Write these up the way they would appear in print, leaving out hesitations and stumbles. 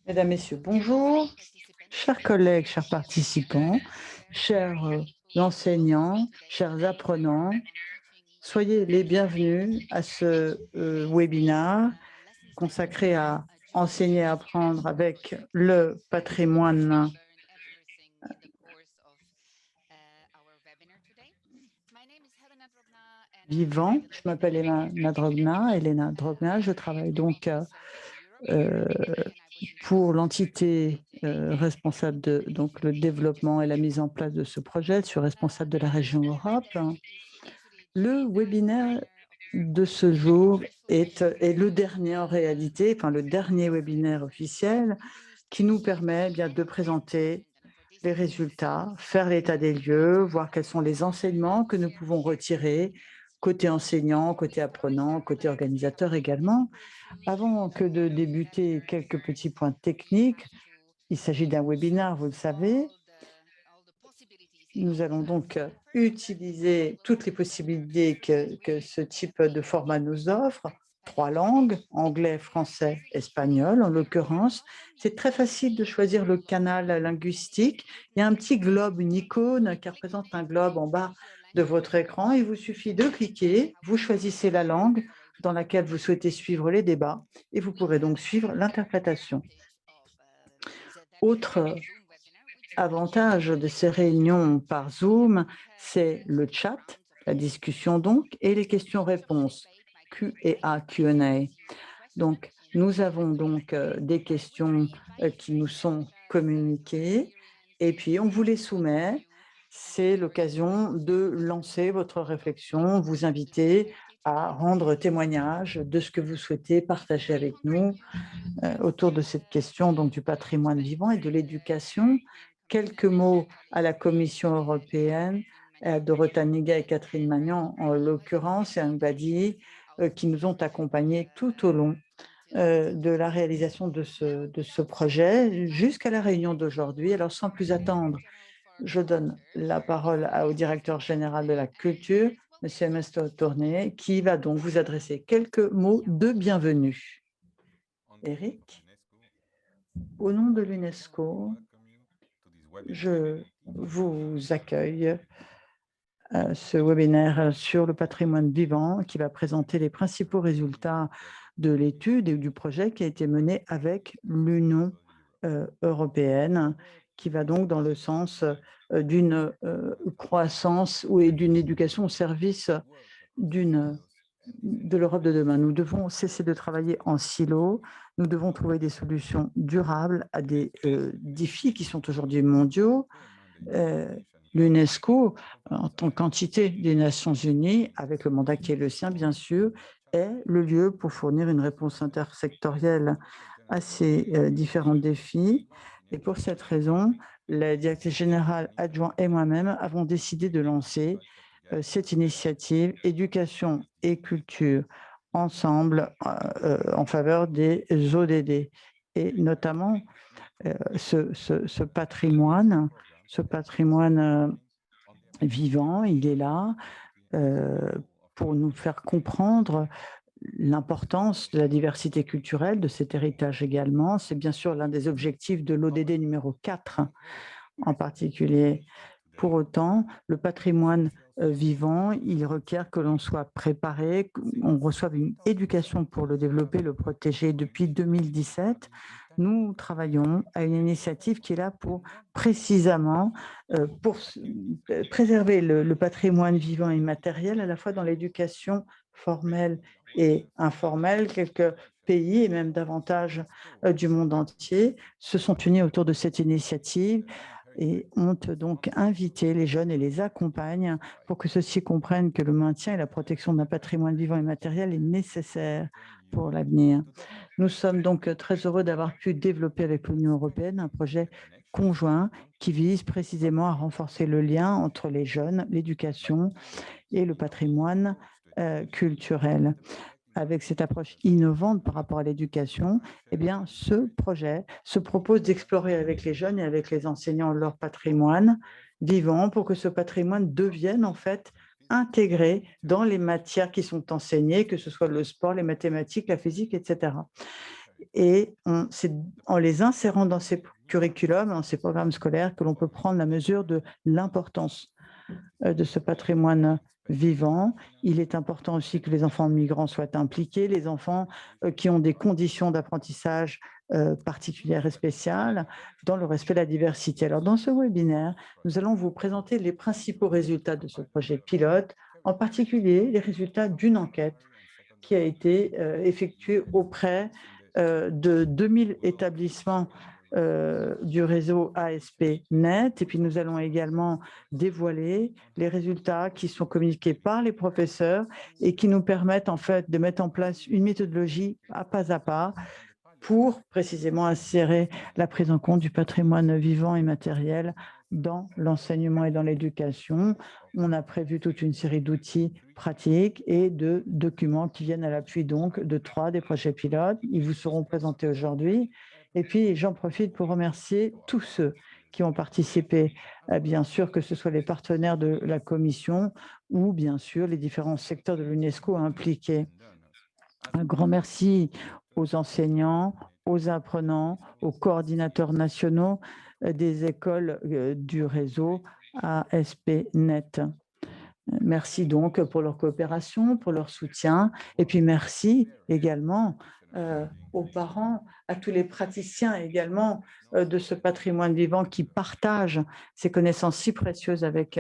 Mesdames, Messieurs, bonjour. Chers collègues, chers participants, chers enseignants, chers apprenants, soyez les bienvenus à ce webinaire consacré à enseigner et apprendre avec le patrimoine vivant. Je m'appelle Elena Drobna. Je travaille donc euh, pour l'entité responsable de donc, le développement et la mise en place de ce projet. Je suis responsable de la région Europe. Le webinaire de ce jour est le dernier en réalité, enfin le dernier webinaire officiel qui nous permet bien de présenter les résultats, faire l'état des lieux, voir quels sont les enseignements que nous pouvons retirer, côté enseignant, côté apprenant, côté organisateur également. Avant que de débuter, quelques petits points techniques. Il s'agit d'un webinaire, vous le savez. Nous allons donc utiliser toutes les possibilités que ce type de format nous offre. 3 langues, anglais, français, espagnol en l'occurrence. C'est très facile de choisir le canal linguistique. Il y a un petit globe, une icône qui représente un globe en bas de votre écran. Il vous suffit de cliquer, vous choisissez la langue dans laquelle vous souhaitez suivre les débats et vous pourrez donc suivre l'interprétation. Autre avantage de ces réunions par Zoom, c'est le chat, la discussion donc, et les questions-réponses, Q&A. Donc, nous avons donc des questions qui nous sont communiquées et puis on vous les soumet. C'est l'occasion de lancer votre réflexion, vous inviter à rendre témoignage de ce que vous souhaitez partager avec nous autour de cette question donc, du patrimoine vivant et de l'éducation. Quelques mots à la Commission européenne, Dorota Niga et Catherine Magnan en l'occurrence, et Anne Badi, qui nous ont accompagnés tout au long de la réalisation de ce projet jusqu'à la réunion d'aujourd'hui. Alors sans plus attendre, je donne la parole au directeur général de la culture, M. Ernesto Tourné, qui va donc vous adresser quelques mots de bienvenue. Eric, au nom de l'UNESCO, je vous accueille à ce webinaire sur le patrimoine vivant qui va présenter les principaux résultats de l'étude et du projet qui a été mené avec l'Union européenne, qui va donc dans le sens d'une croissance et d'une éducation au service de l'Europe de demain. Nous devons cesser de travailler en silo, nous devons trouver des solutions durables à des défis qui sont aujourd'hui mondiaux. L'UNESCO, en tant qu'entité des Nations Unies, avec le mandat qui est le sien, bien sûr, est le lieu pour fournir une réponse intersectorielle à ces différents défis. Et pour cette raison, la directrice générale adjointe et moi-même avons décidé de lancer cette initiative éducation et culture ensemble en faveur des ODD et notamment ce patrimoine vivant, il est là pour nous faire comprendre l'importance de la diversité culturelle, de cet héritage également. C'est bien sûr l'un des objectifs de l'ODD numéro 4 en particulier. Pour autant, le patrimoine vivant, il requiert que l'on soit préparé, qu'on reçoive une éducation pour le développer, le protéger. Depuis 2017, nous travaillons à une initiative qui est là pour précisément pour préserver le patrimoine vivant et immatériel, à la fois dans l'éducation formelle et informelle. Quelques pays et même davantage du monde entier se sont unis autour de cette initiative et ont donc invité les jeunes et les accompagnent pour que ceux-ci comprennent que le maintien et la protection d'un patrimoine vivant et matériel est nécessaire pour l'avenir. Nous sommes donc très heureux d'avoir pu développer avec l'Union européenne un projet conjoint qui vise précisément à renforcer le lien entre les jeunes, l'éducation et le patrimoine culturel. Avec cette approche innovante par rapport à l'éducation, eh bien, ce projet se propose d'explorer avec les jeunes et avec les enseignants leur patrimoine vivant pour que ce patrimoine devienne en fait intégré dans les matières qui sont enseignées, que ce soit le sport, les mathématiques, la physique, etc. Et c'est en les insérant dans ces curriculums, dans ces programmes scolaires, que l'on peut prendre la mesure de l'importance de ce patrimoine vivant. Il est important aussi que les enfants migrants soient impliqués, les enfants qui ont des conditions d'apprentissage particulières et spéciales, dans le respect de la diversité. Alors, dans ce webinaire, nous allons vous présenter les principaux résultats de ce projet pilote, en particulier les résultats d'une enquête qui a été effectuée auprès de 2000 établissements du réseau ASP.NET. Et puis, nous allons également dévoiler les résultats qui sont communiqués par les professeurs et qui nous permettent en fait de mettre en place une méthodologie à pas pour précisément insérer la prise en compte du patrimoine vivant et matériel dans l'enseignement et dans l'éducation. On a prévu toute une série d'outils pratiques et de documents qui viennent à l'appui donc de 3 des projets pilotes. Ils vous seront présentés aujourd'hui. Et puis, j'en profite pour remercier tous ceux qui ont participé, bien sûr, que ce soit les partenaires de la Commission ou bien sûr les différents secteurs de l'UNESCO impliqués. Un grand merci aux enseignants, aux apprenants, aux coordinateurs nationaux des écoles du réseau ASP.NET. Merci donc pour leur coopération, pour leur soutien, et puis merci également aux parents, à tous les praticiens également de ce patrimoine vivant qui partagent ces connaissances si précieuses avec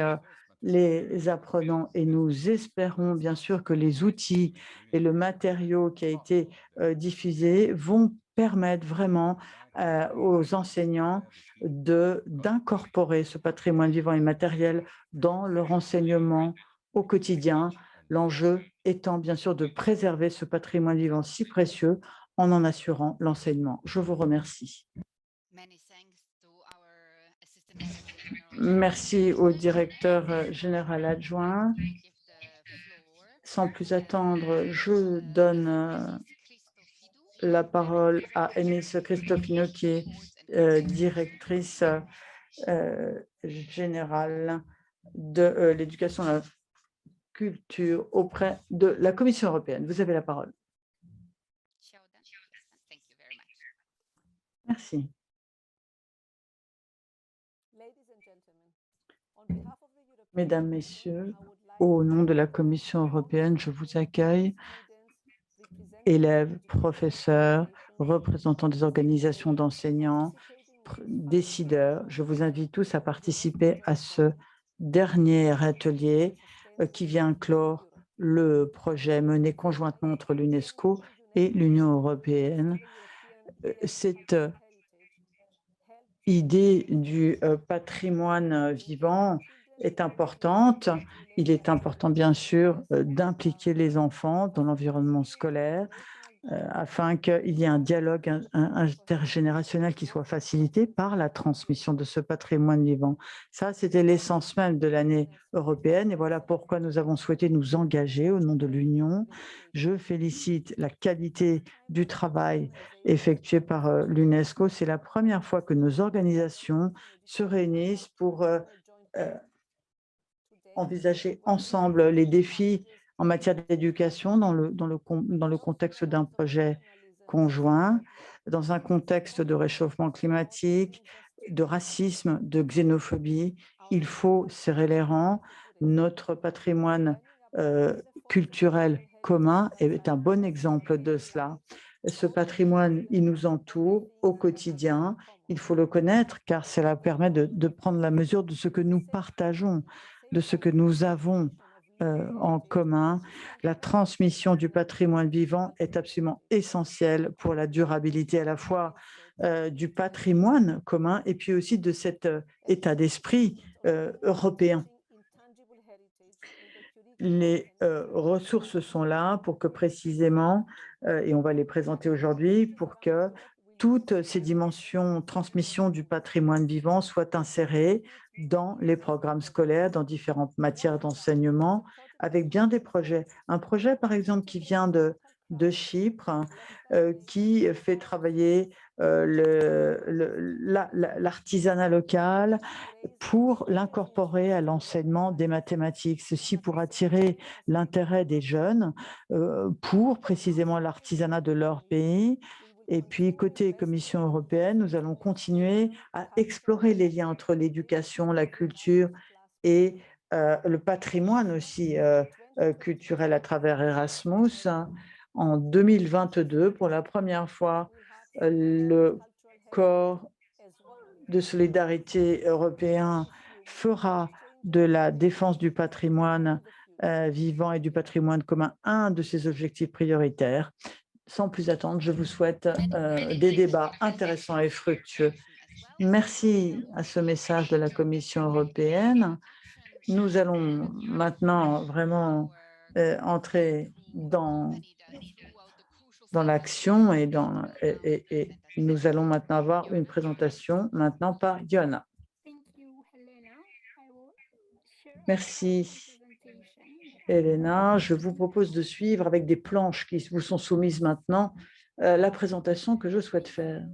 les apprenants. Et nous espérons bien sûr que les outils et le matériau qui a été diffusé vont permettre vraiment aux enseignants d'incorporer ce patrimoine vivant et matériel dans leur enseignement au quotidien. L'enjeu étant bien sûr de préserver ce patrimoine vivant si précieux en assurant l'enseignement. Je vous remercie. Merci au directeur général adjoint. Sans plus attendre, je donne la parole à Enis Christofino, qui est directrice générale de l'éducation et la culture auprès de la Commission européenne. Vous avez la parole. Merci. Mesdames, Messieurs, au nom de la Commission européenne, je vous accueille, élèves, professeurs, représentants des organisations d'enseignants, décideurs. Je vous invite tous à participer à ce dernier atelier qui vient clore le projet mené conjointement entre l'UNESCO et l'Union européenne. Cette idée du patrimoine vivant est importante. Il est important, bien sûr, d'impliquer les enfants dans l'environnement scolaire afin qu'il y ait un dialogue intergénérationnel qui soit facilité par la transmission de ce patrimoine vivant. Ça, c'était l'essence même de l'année européenne et voilà pourquoi nous avons souhaité nous engager au nom de l'Union. Je félicite la qualité du travail effectué par l'UNESCO. C'est la première fois que nos organisations se réunissent pour envisager ensemble les défis en matière d'éducation dans le contexte d'un projet conjoint, dans un contexte de réchauffement climatique, de racisme, de xénophobie. Il faut serrer les rangs. Notre patrimoine culturel commun est un bon exemple de cela. Ce patrimoine, il nous entoure au quotidien. Il faut le connaître car cela permet de prendre la mesure de ce que nous partageons, de ce que nous avons en commun. La transmission du patrimoine vivant est absolument essentielle pour la durabilité à la fois du patrimoine commun et puis aussi de cet état d'esprit européen. Les ressources sont là pour que précisément, et on va les présenter aujourd'hui, pour que toutes ces dimensions transmission du patrimoine vivant soient insérées dans les programmes scolaires, dans différentes matières d'enseignement, avec bien des projets. Un projet, par exemple, qui vient de Chypre, qui fait travailler l'artisanat local pour l'incorporer à l'enseignement des mathématiques. Ceci pour attirer l'intérêt des jeunes pour précisément l'artisanat de leur pays Et puis, côté Commission européenne, nous allons continuer à explorer les liens entre l'éducation, la culture et le patrimoine aussi culturel à travers Erasmus. En 2022, pour la première fois, le corps de solidarité européen fera de la défense du patrimoine vivant et du patrimoine commun un de ses objectifs prioritaires. Sans plus attendre, je vous souhaite des débats intéressants et fructueux. Merci à ce message de la Commission européenne. Nous allons maintenant vraiment entrer dans l'action et nous allons maintenant avoir une présentation maintenant par Diana. Merci, Elena. Je vous propose de suivre avec des planches qui vous sont soumises maintenant la présentation que je souhaite faire.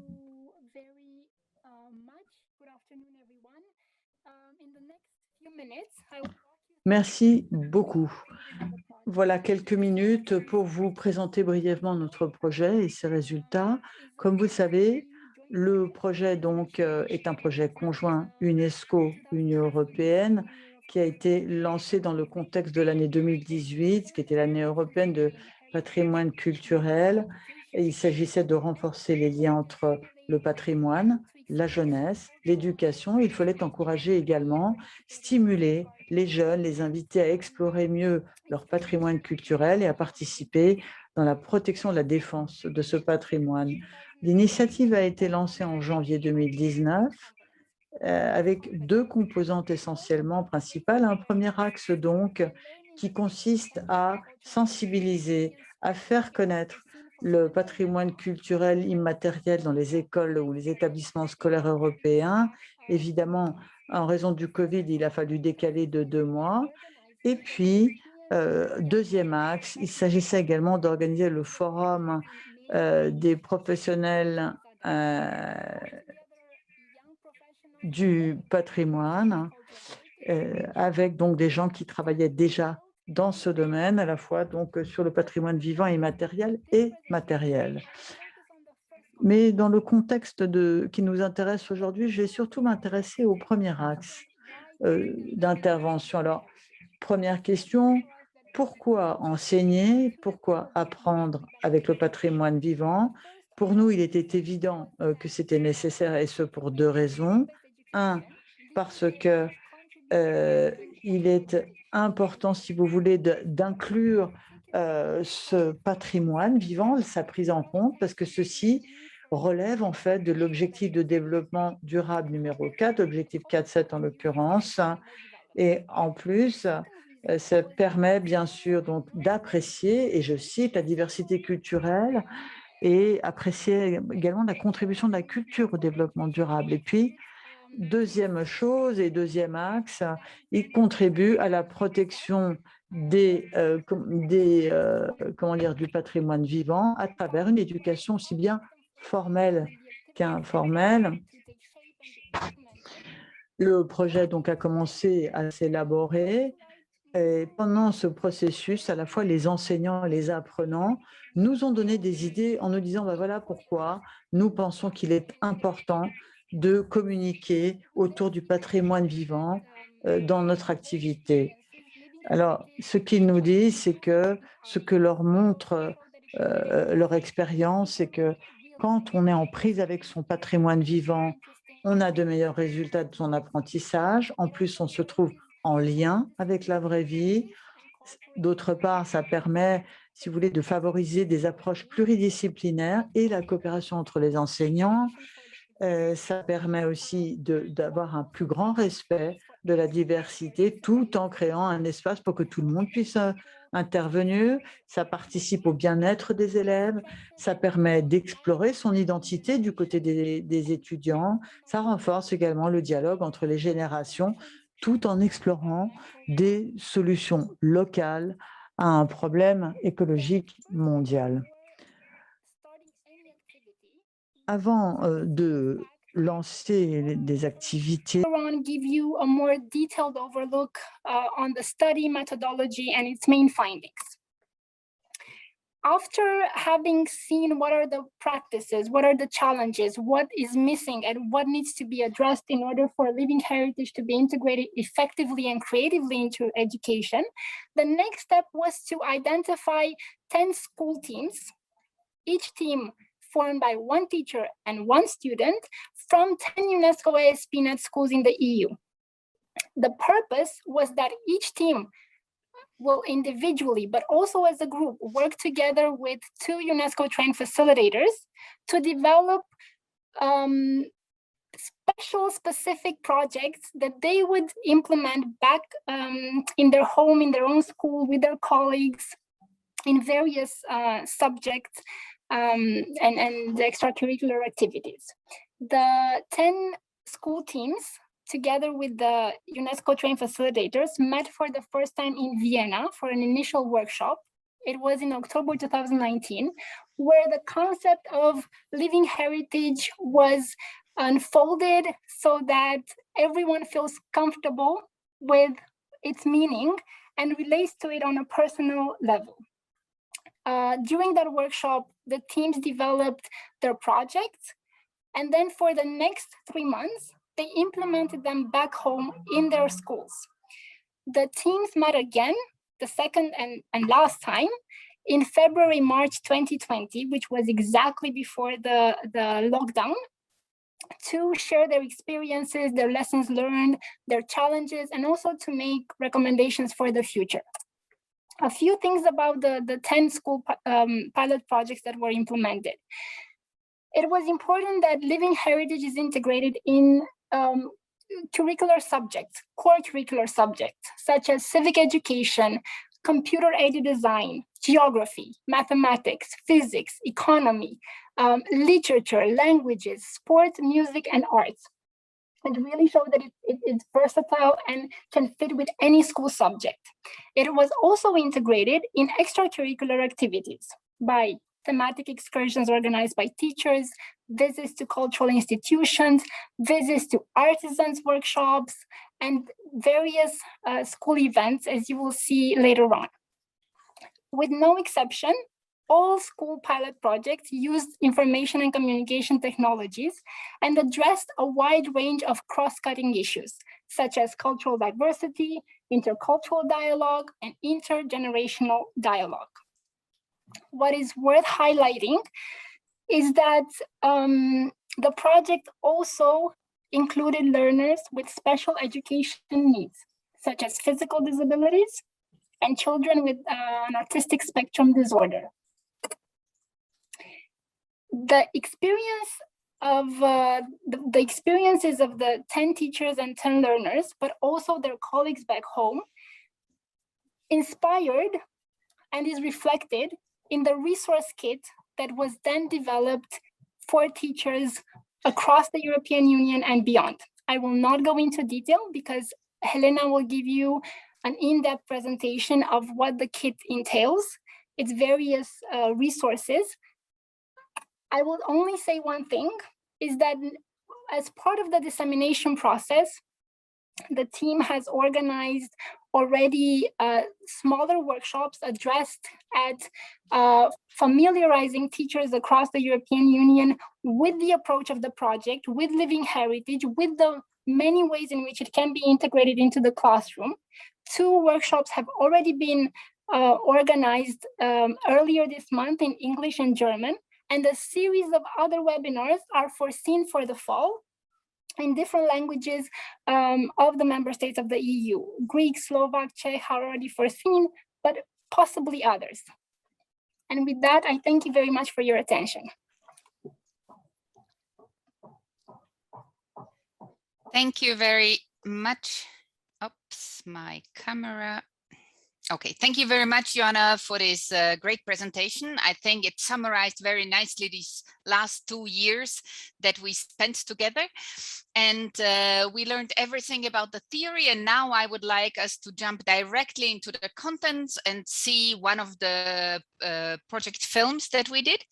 Merci beaucoup. Voilà quelques minutes pour vous présenter brièvement notre projet et ses résultats. Comme vous le savez, le projet donc est un projet conjoint UNESCO-Union européenne qui a été lancé dans le contexte de l'année 2018, qui était l'année européenne de patrimoine culturel. Et il s'agissait de renforcer les liens entre le patrimoine, la jeunesse, l'éducation. Il fallait encourager également, stimuler les jeunes, les inviter à explorer mieux leur patrimoine culturel et à participer dans la protection de la défense de ce patrimoine. L'initiative a été lancée en janvier 2019 avec deux composantes essentiellement principales. Un premier axe donc qui consiste à sensibiliser, à faire connaître le patrimoine culturel immatériel dans les écoles ou les établissements scolaires européens. Évidemment, en raison du Covid, il a fallu décaler de 2 mois. Et puis, deuxième axe, il s'agissait également d'organiser le forum des professionnels du patrimoine, avec donc des gens qui travaillaient déjà dans ce domaine, à la fois donc sur le patrimoine vivant immatériel et matériel. Mais dans le contexte qui nous intéresse aujourd'hui, je vais surtout m'intéresser au premier axe d'intervention. Alors, première question, pourquoi enseigner? Pourquoi apprendre avec le patrimoine vivant? Pour nous, il était évident que c'était nécessaire, et ce pour deux raisons. Un, parce que il est important, si vous voulez, d'inclure ce patrimoine vivant, sa prise en compte, parce que ceci relève en fait de l'objectif de développement durable numéro 4, objectif 4.7 en l'occurrence, et en plus, ça permet bien sûr donc d'apprécier, et je cite, la diversité culturelle et apprécier également la contribution de la culture au développement durable. Et puis, deuxième chose et deuxième axe, il contribue à la protection du patrimoine vivant à travers une éducation aussi bien formelle qu'informelle. Le projet donc a commencé à s'élaborer. Et pendant ce processus, à la fois les enseignants et les apprenants nous ont donné des idées en nous disant voilà pourquoi nous pensons qu'il est important de communiquer autour du patrimoine vivant dans notre activité. Alors, ce qu'ils nous disent, c'est que ce que leur montre leur expérience, c'est que quand on est en prise avec son patrimoine vivant, on a de meilleurs résultats de son apprentissage. En plus, on se trouve en lien avec la vraie vie. D'autre part, ça permet, si vous voulez, de favoriser des approches pluridisciplinaires et la coopération entre les enseignants. Ça permet aussi d'avoir un plus grand respect de la diversité tout en créant un espace pour que tout le monde puisse intervenir. Ça participe au bien-être des élèves, ça permet d'explorer son identité du côté des étudiants, ça renforce également le dialogue entre les générations tout en explorant des solutions locales à un problème écologique mondial. Avant de lancer des activités, give you a more detailed overlook on the study methodology and its main findings. After having seen what are the practices, what are the challenges, what is missing, and what needs to be addressed in order for living heritage to be integrated effectively and creatively into education, the next step was to identify 10 school teams, each team formed by one teacher and one student from 10 UNESCO ASP.NET schools in the EU. The purpose was that each team will individually, but also as a group, work together with 2 UNESCO-trained facilitators to develop special specific projects that they would implement back in their home, in their own school, with their colleagues, in various subjects and extracurricular activities. The 10 school teams, together with the UNESCO-trained facilitators, met for the first time in Vienna for an initial workshop. It was in October 2019, where the concept of living heritage was unfolded so that everyone feels comfortable with its meaning and relates to it on a personal level. During that workshop, the teams developed their projects, and then for the next 3 months, they implemented them back home in their schools. The teams met again, the second and last time, in February, March 2020, which was exactly before the lockdown, to share their experiences, their lessons learned, their challenges, and also to make recommendations for the future. A few things about the 10 school pilot projects that were implemented. It was important that living heritage is integrated in curricular subjects, core curricular subjects, such as civic education, computer-aided design, geography, mathematics, physics, economy, literature, languages, sport, music, and arts. And really show that it's versatile and can fit with any school subject. It was also integrated in extracurricular activities by thematic excursions organized by teachers, visits to cultural institutions, visits to artisans' workshops, and various school events, as you will see later on. With no exception, all school pilot projects used information and communication technologies and addressed a wide range of cross-cutting issues, such as cultural diversity, intercultural dialogue, and intergenerational dialogue. What is worth highlighting is that the project also included learners with special education needs, such as physical disabilities and children with an autistic spectrum disorder. The experience of the experiences of the 10 teachers and 10 learners, but also their colleagues back home, inspired and is reflected in the resource kit that was then developed for teachers across the European Union and beyond. I will not go into detail because Helena will give you an in-depth presentation of what the kit entails, its various resources. I will only say one thing, is that as part of the dissemination process, the team has organized already smaller workshops addressed at familiarizing teachers across the European Union with the approach of the project, with living heritage, with the many ways in which it can be integrated into the classroom. 2 workshops have already been organized earlier this month in English and German, and a series of other webinars are foreseen for the fall in different languages of the member states of the EU. Greek, Slovak, Czech are already foreseen, but possibly others. And with that, I thank you very much for your attention. Thank you very much. Oops, my camera. Okay, thank you very much, Joanna, for this great presentation. I think it summarized very nicely these last 2 years that we spent together. And we learned everything about the theory. And now I would like us to jump directly into the contents and see one of the project films that we did.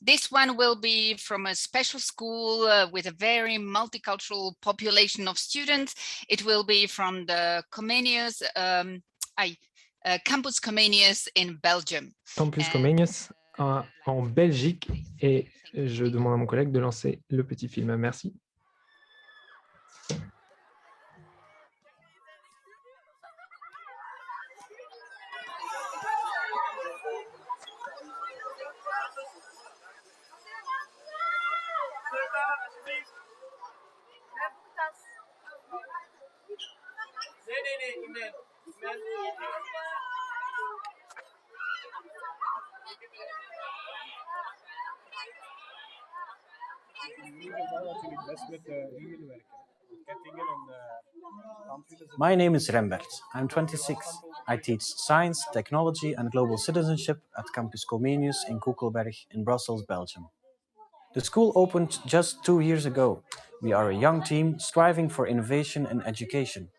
This one will be from a special school with a very multicultural population of students. It will be from the Comenius Campus Comenius in Belgium. Campus Comenius en Belgique, et je demande à mon collègue de lancer le petit film. Merci. My name is Rembert. I'm 26. I teach science, technology and global citizenship at Campus Comenius in Koekelberg in Brussels, Belgium. The school opened just 2 years ago. We are a young team striving for innovation in education.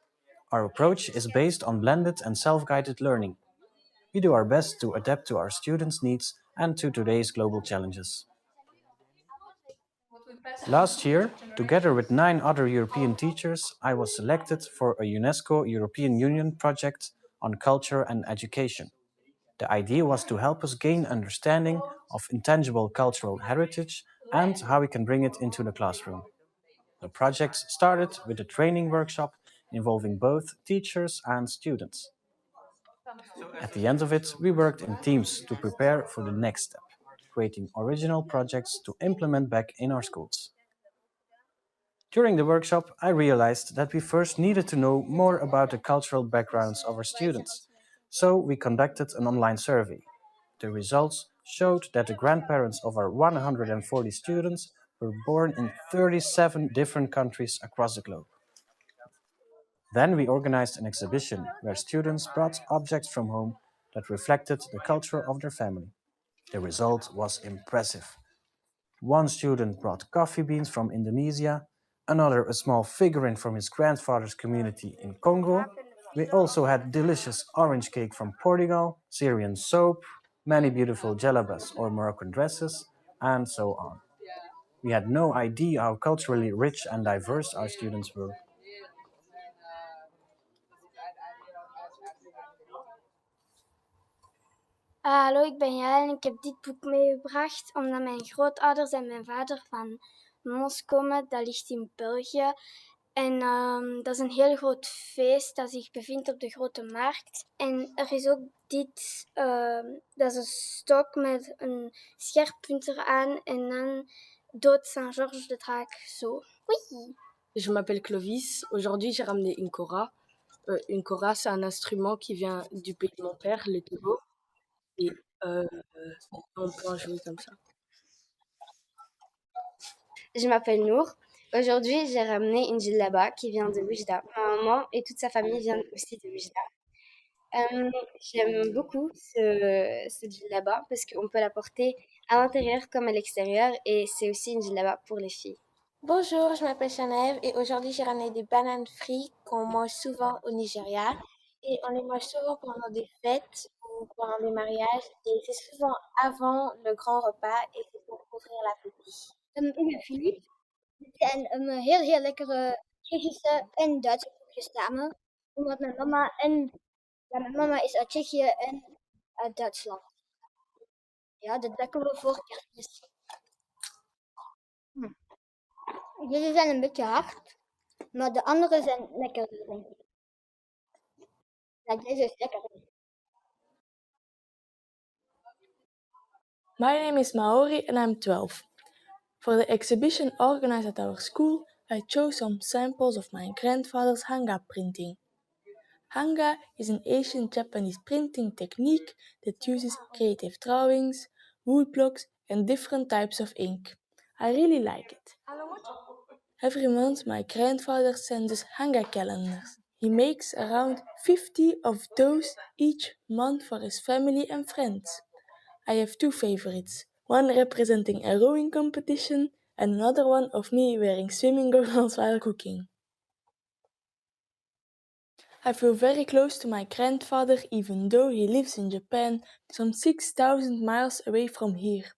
Our approach is based on blended and self-guided learning. We do our best to adapt to our students' needs and to today's global challenges. Last year, together with 9 other European teachers, I was selected for a UNESCO European Union project on culture and education. The idea was to help us gain understanding of intangible cultural heritage and how we can bring it into the classroom. The project started with a training workshop involving both teachers and students. At the end of it, we worked in teams to prepare for the next step, creating original projects to implement back in our schools. During the workshop, I realized that we first needed to know more about the cultural backgrounds of our students, so we conducted an online survey. The results showed that the grandparents of our 140 students were born in 37 different countries across the globe. Then we organized an exhibition where students brought objects from home that reflected the culture of their family. The result was impressive. One student brought coffee beans from Indonesia, another a small figurine from his grandfather's community in Congo. We also had delicious orange cake from Portugal, Syrian soap, many beautiful jalabas or Moroccan dresses, and so on. We had no idea how culturally rich and diverse our students were. Hallo, ik ben Jael en ik heb dit boek meegebracht omdat mijn grootouders en mijn vader van Mons komen. Dat ligt in België. En dat is een heel groot feest dat zich bevindt op de Grote Markt. En er is ook dit, dat is een stok met een scherp punt eraan en dan dood Saint-Georges de draak zo. Oui. Je m'appelle Clovis. Aujourd'hui, j'ai ramené une kora. Une kora, c'est un instrument qui vient du pays de mon père, le Togo. Et on peut en jouer comme ça. Je m'appelle Nour. Aujourd'hui, j'ai ramené une djellaba qui vient de Oujda. Ma maman et toute sa famille viennent aussi de Oujda. J'aime beaucoup ce djellaba parce qu'on peut la porter à l'intérieur comme à l'extérieur et c'est aussi une djellaba pour les filles. Bonjour, je m'appelle Chanève et aujourd'hui j'ai ramené des bananes frites qu'on mange souvent au Nigeria et on les mange souvent pendant des fêtes ou pendant des mariages et c'est souvent avant le grand repas et c'est pour ouvrir l'appétit. Ik ben Filip. Dit zijn heel lekkere Tsjechische en Duitse koekjes samen. Omdat mijn mama is uit Tsjechië en uit Duitsland. Ja, dat bakken we voor kerstmis. Deze zijn een beetje hard, maar de andere zijn lekkerder, denk ik. Ja, deze is lekker. My name is Maori and I'm 12. For the exhibition organized at our school, I chose some samples of my grandfather's hanga printing. Hanga is an ancient Japanese printing technique that uses creative drawings, wood blocks and different types of ink. I really like it. Every month my grandfather sends us hanga calendars. He makes around 50 of those each month for his family and friends. I have 2 favorites, one representing a rowing competition and another one of me wearing swimming goggles while cooking. I feel very close to my grandfather even though he lives in Japan, some 6,000 miles away from here.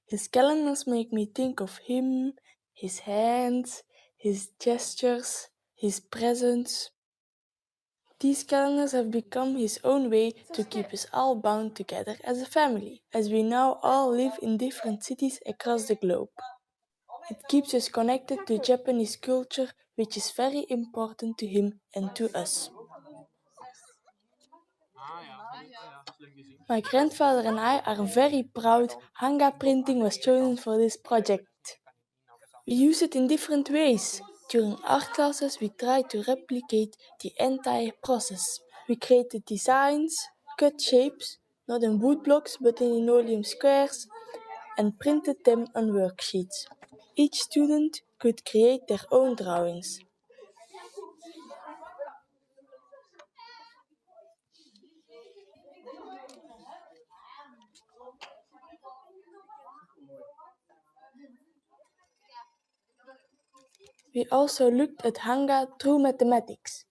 His calendars make me think of him, his hands, his gestures, his presence. These calendars have become his own way to keep us all bound together as a family, as we now all live in different cities across the globe. It keeps us connected to Japanese culture, which is very important to him and to us. My grandfather and I are very proud Hanga printing was chosen for this project. We use it in different ways. During art classes, we try to replicate the entire process. We created designs, cut shapes, not in wood blocks but in linoleum squares, and printed them on worksheets. Each student could create their own drawings. We also looked at Hanga through mathematics.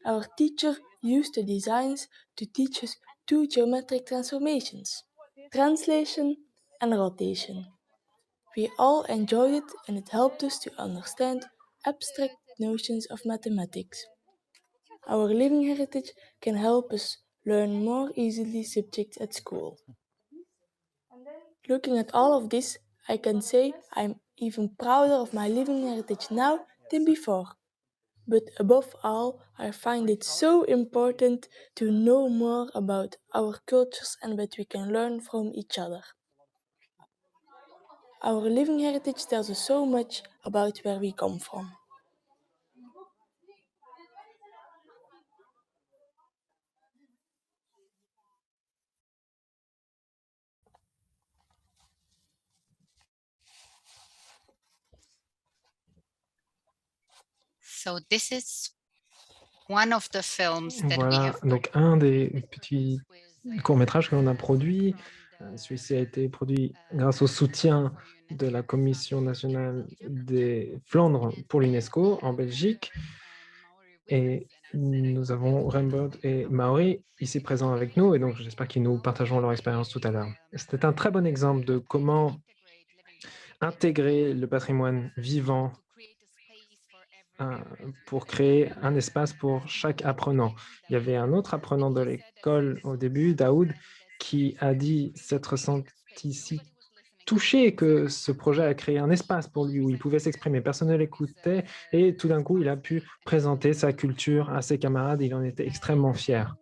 Our teacher used the designs to teach us two geometric transformations, translation and rotation. We all enjoyed it and it helped us to understand abstract notions of mathematics. Our living heritage can help us learn more easily subjects at school. Looking at all of this, I can say I'm even prouder of my living heritage now than before. But above all, I find it so important to know more about our cultures and what we can learn from each other. Our living heritage tells us so much about where we come from. So this is one of the films that we Voilà, have donc un des petits courts-métrages que l'on a produit. Celui-ci a été produit grâce au soutien de la Commission nationale des Flandres pour l'UNESCO en Belgique. Et nous avons Rembert et Maori ici présents avec nous, et donc j'espère qu'ils nous partageront leur expérience tout à l'heure. C'était un très bon exemple de comment intégrer le patrimoine vivant pour créer un espace pour chaque apprenant. Il y avait un autre apprenant de l'école au début, Daoud, qui a dit s'être senti si touché que ce projet a créé un espace pour lui où il pouvait s'exprimer. Personne ne l'écoutait et tout d'un coup, il a pu présenter sa culture à ses camarades. Il en était extrêmement fier.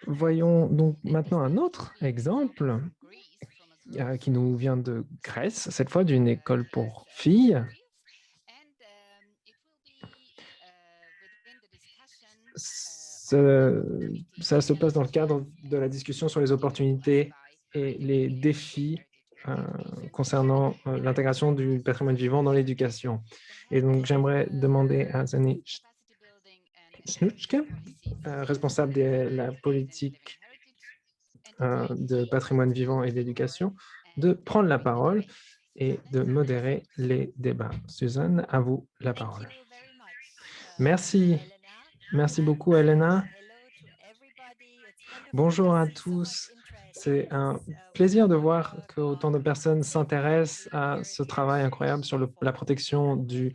Voyons donc maintenant un autre exemple qui nous vient de Grèce, cette fois d'une école pour filles. Ça se passe dans le cadre de la discussion sur les opportunités et les défis concernant l'intégration du patrimoine vivant dans l'éducation. Et donc, j'aimerais demander à Zani Snuchke, responsable de la politique de patrimoine vivant et d'éducation, de prendre la parole et de modérer les débats. Suzanne, à vous la parole. Merci. Merci beaucoup, Elena. Bonjour à tous. C'est un plaisir de voir qu'autant de personnes s'intéressent à ce travail incroyable sur la protection du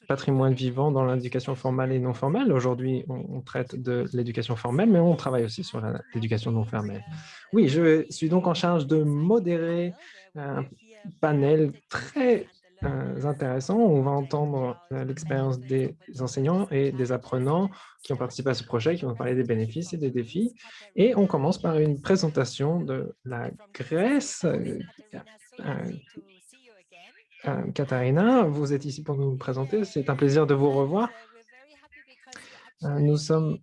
patrimoine vivant dans l'éducation formelle et non formelle. Aujourd'hui, on traite de l'éducation formelle, mais on travaille aussi sur l'éducation non formelle. Oui, je suis donc en charge de modérer un panel très intéressant. On va entendre l'expérience des enseignants et des apprenants qui ont participé à ce projet, qui vont parler des bénéfices et des défis. Et on commence par une présentation de la Grèce. Katharina, vous êtes ici pour nous présenter. C'est un plaisir de vous revoir. Nous sommes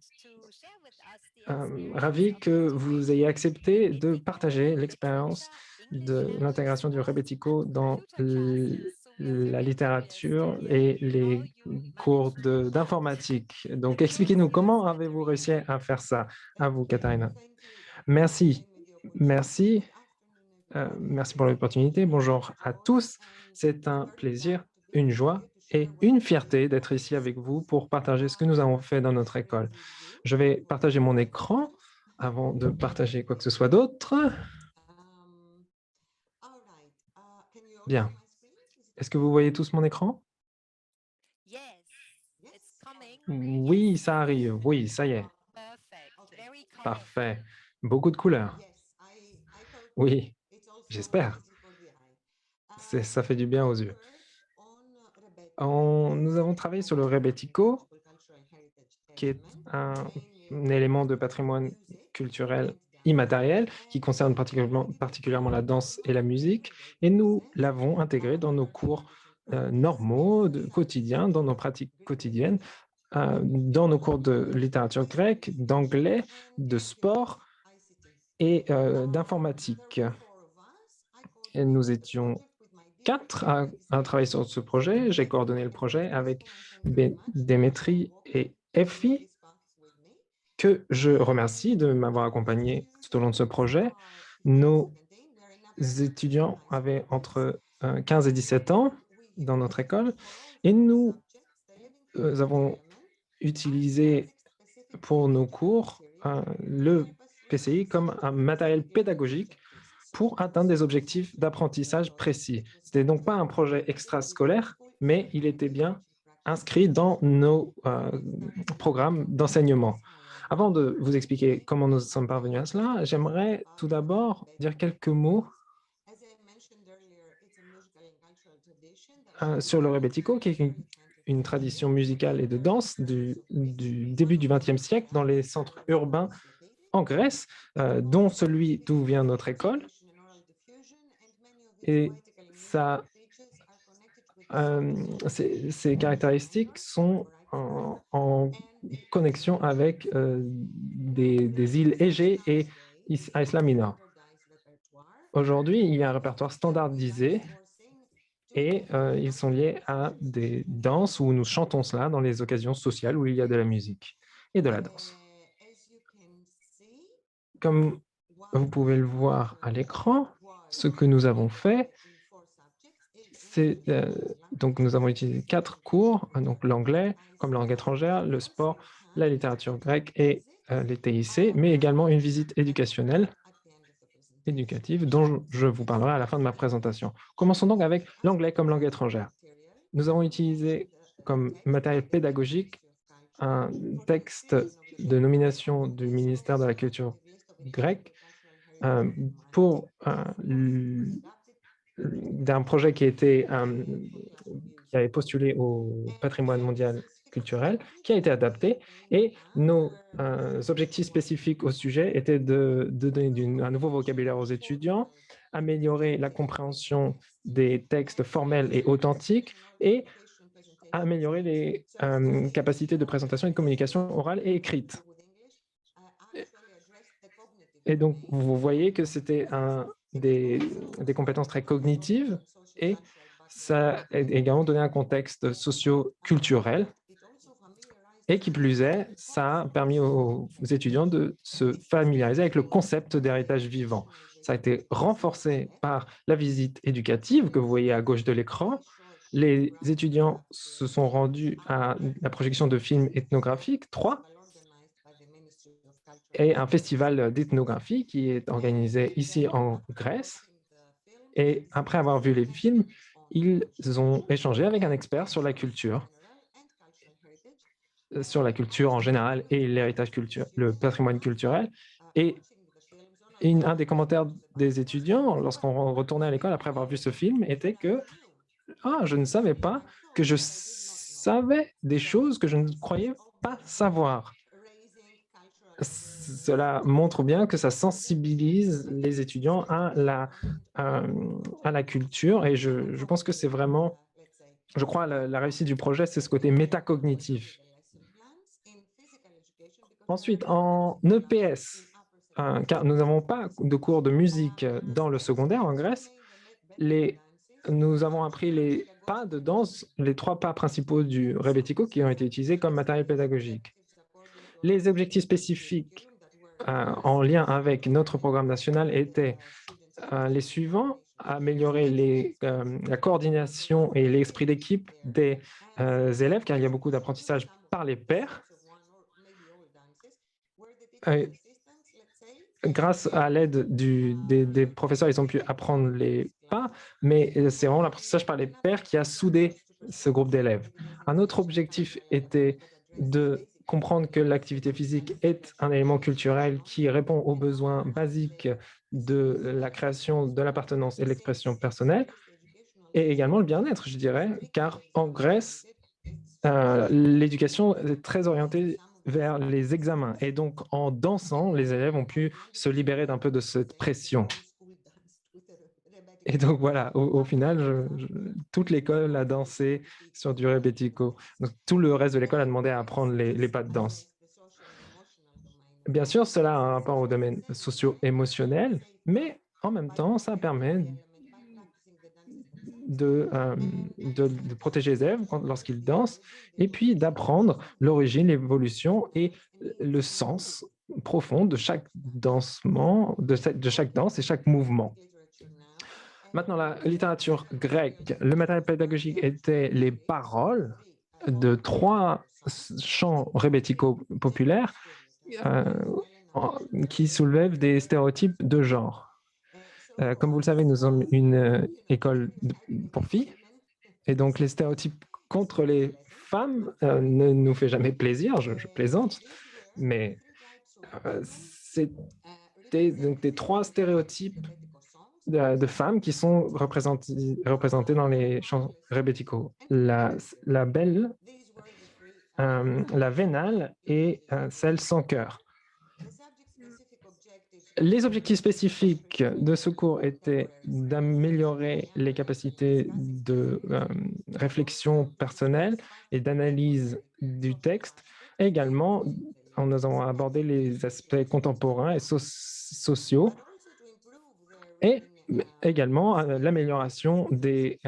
ravis que vous ayez accepté de partager l'expérience de l'intégration du rebetiko dans la littérature et les cours d'informatique. Donc, expliquez-nous, comment avez-vous réussi à faire ça? À vous, Katharina. Merci. Merci. Merci pour l'opportunité. Bonjour à tous. C'est un plaisir, une joie et une fierté d'être ici avec vous pour partager ce que nous avons fait dans notre école. Je vais partager mon écran avant de partager quoi que ce soit d'autre. Bien. Est-ce que vous voyez tous mon écran? Oui, ça arrive. Oui, ça y est. Parfait. Beaucoup de couleurs. Oui, j'espère. Ça fait du bien aux yeux. Nous avons travaillé sur le rebetiko, qui est un élément de patrimoine culturel immatériel qui concerne particulièrement la danse et la musique, et nous l'avons intégré dans nos cours normaux, quotidiens, dans nos pratiques quotidiennes, dans nos cours de littérature grecque, d'anglais, de sport et d'informatique. Et nous étions 4 à travailler sur ce projet. J'ai coordonné le projet avec Demetri et Effie, que je remercie de m'avoir accompagné tout au long de ce projet. Nos étudiants avaient entre 15 et 17 ans dans notre école et nous avons utilisé pour nos cours le PCI comme un matériel pédagogique pour atteindre des objectifs d'apprentissage précis. Ce n'était donc pas un projet extrascolaire, mais il était bien inscrit dans nos programmes d'enseignement. Avant de vous expliquer comment nous sommes parvenus à cela, j'aimerais tout d'abord dire quelques mots sur le rebetiko, qui est une tradition musicale et de danse du début du XXe siècle dans les centres urbains en Grèce, dont celui d'où vient notre école. Et ces caractéristiques sont en connexion avec des îles Égée et Isla Minor. Aujourd'hui, il y a un répertoire standardisé et ils sont liés à des danses où nous chantons cela dans les occasions sociales où il y a de la musique et de la danse. Comme vous pouvez le voir à l'écran, ce que nous avons fait, c'est donc nous avons utilisé 4 cours, donc l'anglais comme langue étrangère, le sport, la littérature grecque et les TIC, mais également une visite éducative dont je vous parlerai à la fin de ma présentation. Commençons donc avec l'anglais comme langue étrangère. Nous avons utilisé comme matériel pédagogique un texte de nomination du ministère de la Culture grecque d'un projet qui avait postulé au patrimoine mondial culturel, qui a été adapté, et nos objectifs spécifiques au sujet étaient de donner un nouveau vocabulaire aux étudiants, améliorer la compréhension des textes formels et authentiques, et améliorer les capacités de présentation et de communication orale et écrite. Et donc, vous voyez que c'était des compétences très cognitives et ça a également donné un contexte socio-culturel. Et qui plus est, ça a permis aux étudiants de se familiariser avec le concept d'héritage vivant. Ça a été renforcé par la visite éducative que vous voyez à gauche de l'écran. Les étudiants se sont rendus à la projection de films ethnographiques, 3, et un festival d'ethnographie qui est organisé ici en Grèce. Et après avoir vu les films, ils ont échangé avec un expert sur la culture en général et l'héritage culturel, le patrimoine culturel. Et un des commentaires des étudiants, lorsqu'on retournait à l'école après avoir vu ce film, était que je ne savais pas que je savais des choses que je ne croyais pas savoir. Cela montre bien que ça sensibilise les étudiants à la culture et je pense que c'est vraiment, je crois, la réussite du projet, c'est ce côté métacognitif. Ensuite, en EPS, car nous n'avons pas de cours de musique dans le secondaire en Grèce, nous avons appris les pas de danse, les 3 pas principaux du rebetiko qui ont été utilisés comme matériel pédagogique. Les objectifs spécifiques en lien avec notre programme national étaient les suivants: améliorer la coordination et l'esprit d'équipe des élèves, car il y a beaucoup d'apprentissage par les pairs. Grâce à l'aide des professeurs, ils ont pu apprendre les pas, mais c'est vraiment l'apprentissage par les pairs qui a soudé ce groupe d'élèves. Un autre objectif était de comprendre que l'activité physique est un élément culturel qui répond aux besoins basiques de la création, de l'appartenance et de l'expression personnelle, et également le bien-être, je dirais, car en Grèce, l'éducation est très orientée vers les examens. Et donc, en dansant, les élèves ont pu se libérer d'un peu de cette pression. Et donc, voilà, au final, toute l'école a dansé sur du rebetiko. Donc, tout le reste de l'école a demandé à apprendre les pas de danse. Bien sûr, cela a un rapport au domaine socio-émotionnel, mais en même temps, ça permet de protéger les élèves lorsqu'ils dansent et puis d'apprendre l'origine, l'évolution et le sens profond de chaque dansement, de chaque danse et chaque mouvement. Maintenant, la littérature grecque, le matériel pédagogique était les paroles de 3 chants rebetiko populaires qui soulèvent des stéréotypes de genre. Comme vous le savez, nous sommes une école pour filles, et donc les stéréotypes contre les femmes ne nous fait jamais plaisir, je plaisante, mais c'était donc des 3 stéréotypes de femmes qui sont représentées dans les chants rebetiko. La belle, la vénale et celle sans cœur. Les objectifs spécifiques de ce cours étaient d'améliorer les capacités de réflexion personnelle et d'analyse du texte. Et également, nous avons abordé les aspects contemporains et sociaux et également l'amélioration des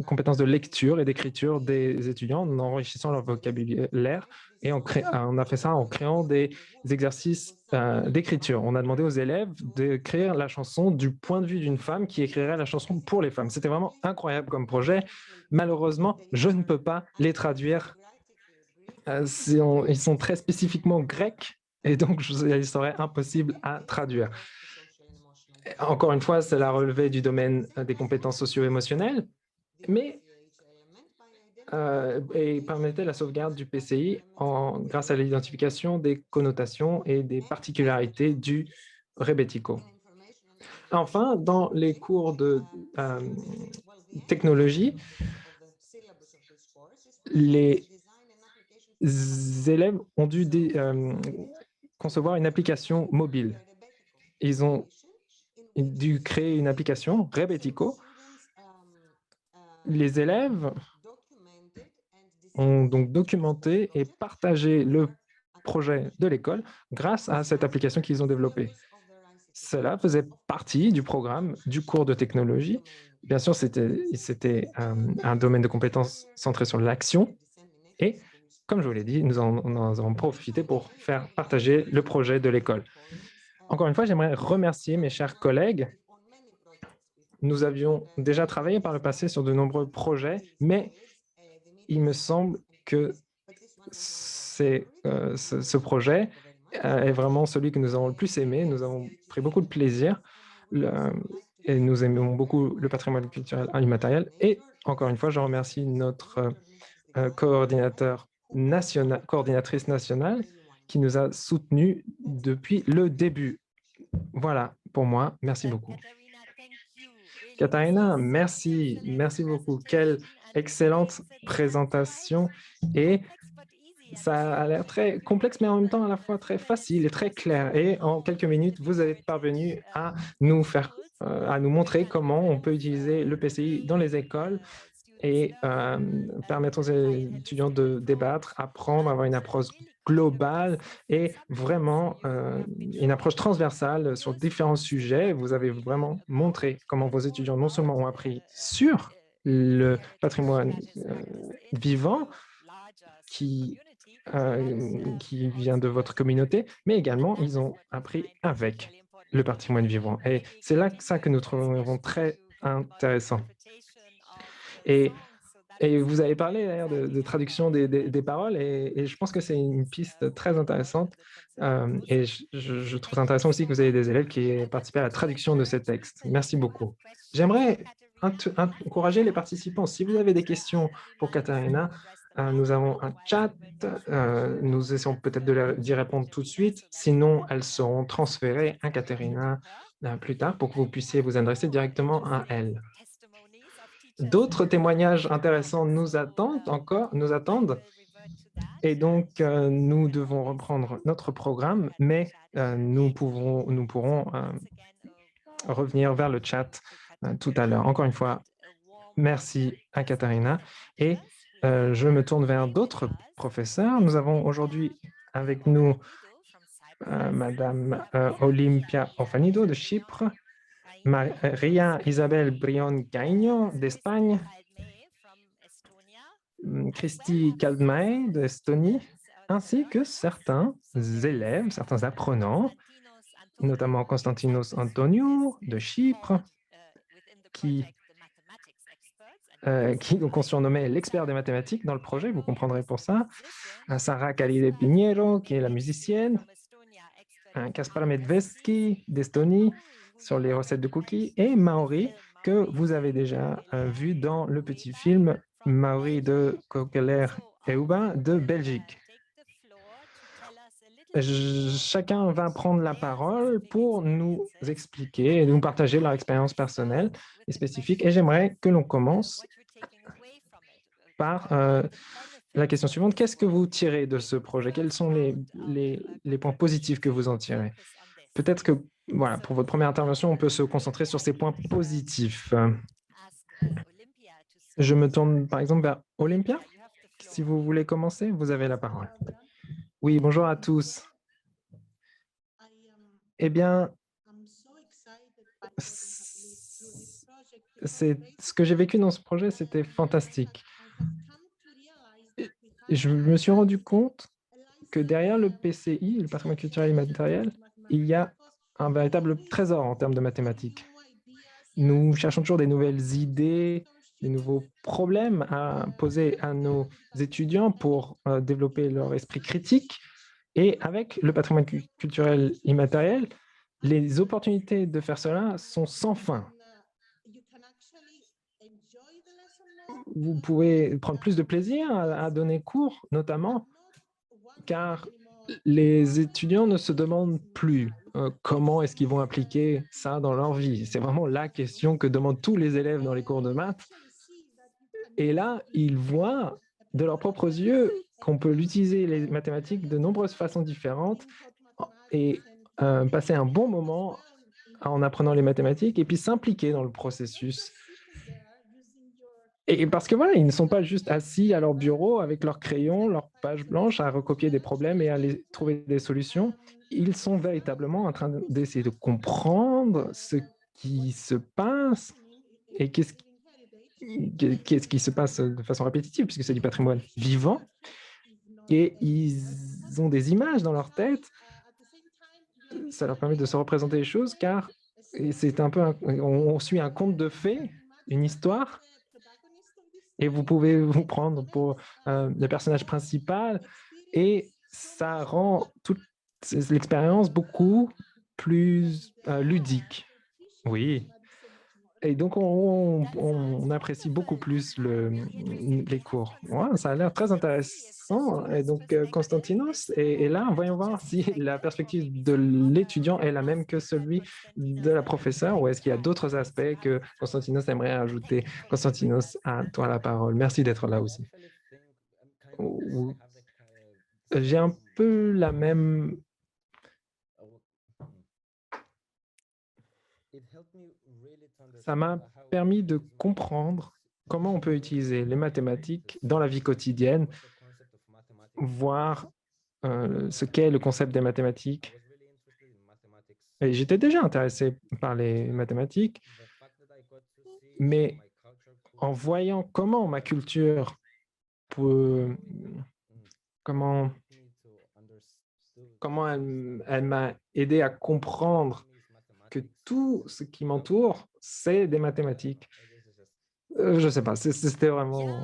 compétences de lecture et d'écriture des étudiants en enrichissant leur vocabulaire. Et on a fait ça en créant des exercices d'écriture. On a demandé aux élèves d'écrire la chanson du point de vue d'une femme qui écrirait la chanson pour les femmes. C'était vraiment incroyable comme projet. Malheureusement, je ne peux pas les traduire. Ils sont très spécifiquement grecs et donc il serait impossible à traduire. Encore une fois, cela relevait du domaine des compétences socio-émotionnelles, mais et permettait la sauvegarde du PCI grâce à l'identification des connotations et des particularités du rebetiko. Enfin, dans les cours de technologie, les élèves ont dû concevoir une application mobile. Ils ont dû créer une application rebetiko. Les élèves ont donc documenté et partagé le projet de l'école grâce à cette application qu'ils ont développée. Cela faisait partie du programme du cours de technologie. Bien sûr, c'était un domaine de compétences centré sur l'action. Et comme je vous l'ai dit, nous en avons profité pour faire partager le projet de l'école. Encore une fois, j'aimerais remercier mes chers collègues. Nous avions déjà travaillé par le passé sur de nombreux projets, mais il me semble que ce projet est vraiment celui que nous avons le plus aimé. Nous avons pris beaucoup de plaisir et nous aimons beaucoup le patrimoine culturel immatériel. Et encore une fois, je remercie notre coordinatrice nationale qui nous a soutenus depuis le début. Voilà pour moi. Merci beaucoup. Katharina, merci beaucoup. Quelle excellente présentation et ça a l'air très complexe, mais en même temps à la fois très facile et très clair. Et en quelques minutes, vous êtes parvenu à nous montrer comment on peut utiliser le PCI dans les écoles et permettre aux étudiants de débattre, apprendre, avoir une approche globale et vraiment une approche transversale sur différents sujets. Vous avez vraiment montré comment vos étudiants non seulement ont appris sur le patrimoine vivant qui vient de votre communauté, mais également ils ont appris avec le patrimoine vivant. Et c'est là ça que nous trouvons très intéressant. Et vous avez parlé d'ailleurs de traduction des paroles et je pense que c'est une piste très intéressante. Et je trouve ça intéressant aussi que vous ayez des élèves qui aient participé à la traduction de ces textes. Merci beaucoup. J'aimerais encourager les participants. Si vous avez des questions pour Katharina, nous avons un chat. Nous essayons peut-être d'y répondre tout de suite. Sinon, elles seront transférées à Katerina plus tard pour que vous puissiez vous adresser directement à elle. D'autres témoignages intéressants nous attendent. Et donc, nous devons reprendre notre programme, mais nous pourrons revenir vers le chat tout à l'heure. Encore une fois, merci à Katarina. Et je me tourne vers d'autres professeurs. Nous avons aujourd'hui avec nous Madame Olympia Ofanido de Chypre, Maria Isabel Brion Gaigno d'Espagne, Christy Kaldmae d'Estonie, ainsi que certains élèves, certains apprenants, notamment Konstantinos Antoniou de Chypre, qui donc on surnommait l'expert des mathématiques dans le projet, vous comprendrez pour ça, Sarah Khalide Piniero, qui est la musicienne, Kaspar Medveski d'Estonie sur les recettes de cookies, et Maori, que vous avez déjà vu dans le petit film Maori de Kokeler et Uba de Belgique. Chacun va prendre la parole pour nous expliquer et nous partager leur expérience personnelle et spécifique. Et j'aimerais que l'on commence par la question suivante. Qu'est-ce que vous tirez de ce projet? Quels sont les points positifs que vous en tirez? Peut-être que, voilà, pour votre première intervention, on peut se concentrer sur ces points positifs. Je me tourne par exemple vers Olympia. Si vous voulez commencer, vous avez la parole. Oui, bonjour à tous. Eh bien, ce que j'ai vécu dans ce projet, c'était fantastique. Je me suis rendu compte que derrière le PCI, le patrimoine culturel immatériel, il y a un véritable trésor en termes de mathématiques. Nous cherchons toujours des nouvelles idées, des nouveaux problèmes à poser à nos étudiants pour développer leur esprit critique. Et avec le patrimoine culturel immatériel, les opportunités de faire cela sont sans fin. Vous pouvez prendre plus de plaisir à donner cours, notamment car les étudiants ne se demandent plus comment est-ce qu'ils vont appliquer ça dans leur vie. C'est vraiment la question que demandent tous les élèves dans les cours de maths. Et là, ils voient de leurs propres yeux qu'on peut utiliser les mathématiques de nombreuses façons différentes et passer un bon moment en apprenant les mathématiques et puis s'impliquer dans le processus. Et parce que voilà, ils ne sont pas juste assis à leur bureau avec leur crayon, leur page blanche à recopier des problèmes et à trouver des solutions. Ils sont véritablement en train d'essayer de comprendre ce qui se passe et qu'est-ce qui se passe de façon répétitive, puisque c'est du patrimoine vivant. Et ils ont des images dans leur tête. Ça leur permet de se représenter les choses, car c'est un peu on suit un conte de fées, une histoire. Et vous pouvez vous prendre pour le personnage principal et ça rend toute l'expérience beaucoup plus ludique. Oui. Et donc, on apprécie beaucoup plus les cours. Ouais, ça a l'air très intéressant. Et donc, Konstantinos est là. Voyons voir si la perspective de l'étudiant est la même que celui de la professeure ou est-ce qu'il y a d'autres aspects que Konstantinos aimerait ajouter. Konstantinos, à toi la parole. Merci d'être là aussi. J'ai un peu la même... Ça m'a permis de comprendre comment on peut utiliser les mathématiques dans la vie quotidienne, voir ce qu'est le concept des mathématiques. Et j'étais déjà intéressé par les mathématiques, mais en voyant comment ma culture peut... Comment elle m'a aidé à comprendre que tout ce qui m'entoure, c'est des mathématiques. Je ne sais pas, c'était vraiment...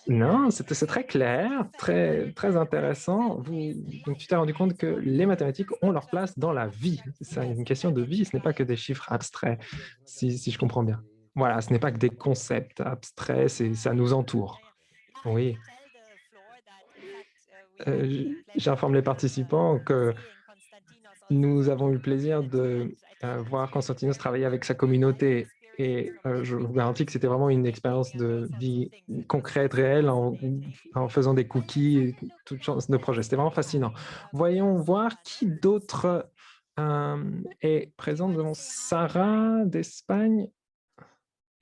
Non, c'est très clair, très intéressant. Donc, tu t'es rendu compte que les mathématiques ont leur place dans la vie. C'est une question de vie, ce n'est pas que des chiffres abstraits, si je comprends bien. Voilà, ce n'est pas que des concepts abstraits, ça nous entoure. Oui. J'informe les participants que nous avons eu le plaisir de voir Constantinos travailler avec sa communauté et je vous garantis que c'était vraiment une expérience de vie concrète, réelle, en faisant des cookies et toutes sortes de projets. C'était vraiment fascinant. Voyons voir qui d'autre est présent. Nous avons Sarah d'Espagne.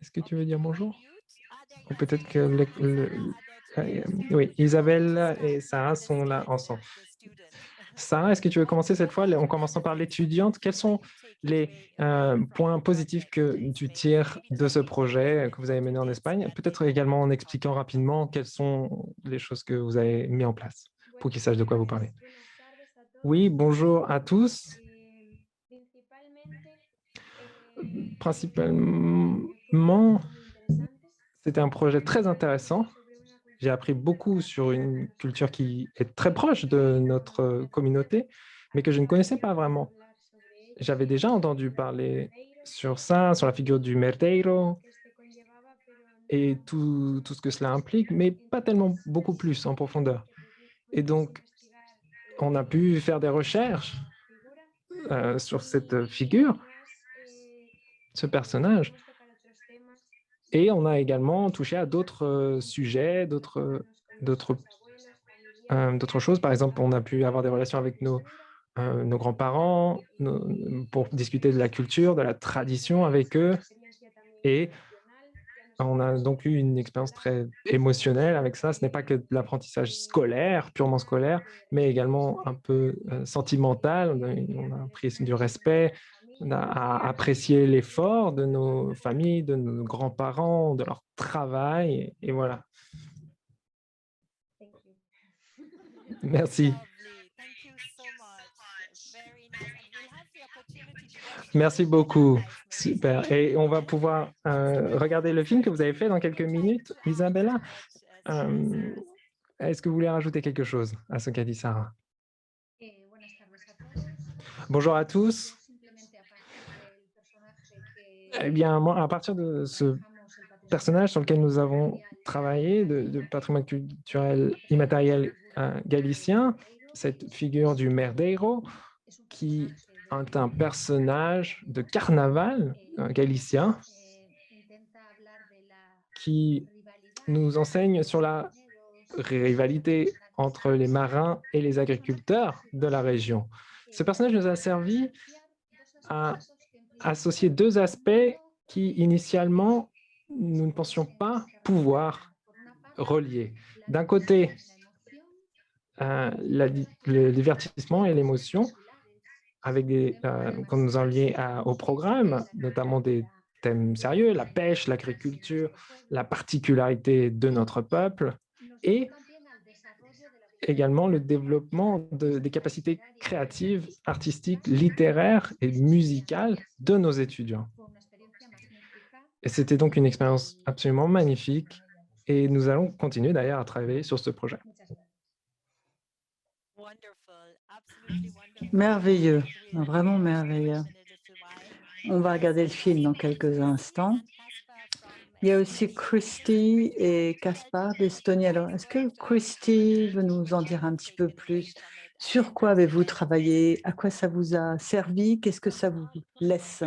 Est-ce que tu veux dire bonjour? Ou peut-être que oui, Isabelle et Sarah sont là ensemble. Sarah, est-ce que tu veux commencer cette fois en commençant par l'étudiante? Quels sont les points positifs que tu tires de ce projet que vous avez mené en Espagne? Peut-être également en expliquant rapidement quelles sont les choses que vous avez mis en place pour qu'ils sachent de quoi vous parlez. Oui, bonjour à tous. Principalement, c'était un projet très intéressant. J'ai appris beaucoup sur une culture qui est très proche de notre communauté, mais que je ne connaissais pas vraiment. J'avais déjà entendu parler sur ça, sur la figure du merdeiro et tout ce que cela implique, mais pas tellement beaucoup plus en profondeur. Et donc, on a pu faire des recherches sur cette figure, ce personnage. Et on a également touché à d'autres sujets, d'autres choses. Par exemple, on a pu avoir des relations avec nos grands-parents pour discuter de la culture, de la tradition avec eux. Et on a donc eu une expérience très émotionnelle avec ça. Ce n'est pas que de l'apprentissage scolaire, purement scolaire, mais également un peu sentimental. On a appris du respect, on a apprécié l'effort de nos familles, de nos grands-parents, de leur travail. Et voilà. Merci. Merci beaucoup. Super. Et on va pouvoir regarder le film que vous avez fait dans quelques minutes. Isabella, est-ce que vous voulez rajouter quelque chose à ce qu'a dit Sarah? Bonjour à tous. Eh bien, moi, à partir de ce personnage sur lequel nous avons travaillé, de patrimoine culturel immatériel galicien, cette figure du merdeiro, qui est un personnage de carnaval galicien qui nous enseigne sur la rivalité entre les marins et les agriculteurs de la région. Ce personnage nous a servi à associer deux aspects qui, initialement, nous ne pensions pas pouvoir relier. D'un côté, le divertissement et l'émotion, avec quand nous en liés au programme, notamment des thèmes sérieux, la pêche, l'agriculture, la particularité de notre peuple, et également le développement des capacités créatives, artistiques, littéraires et musicales de nos étudiants. Et c'était donc une expérience absolument magnifique et nous allons continuer d'ailleurs à travailler sur ce projet. Merveilleux, vraiment merveilleux. On va regarder le film dans quelques instants. Il y a aussi Christy et Caspar d'Estonie. Alors, est-ce que Christy veut nous en dire un petit peu plus? Sur quoi avez-vous travaillé? À quoi ça vous a servi? Qu'est-ce que ça vous laisse?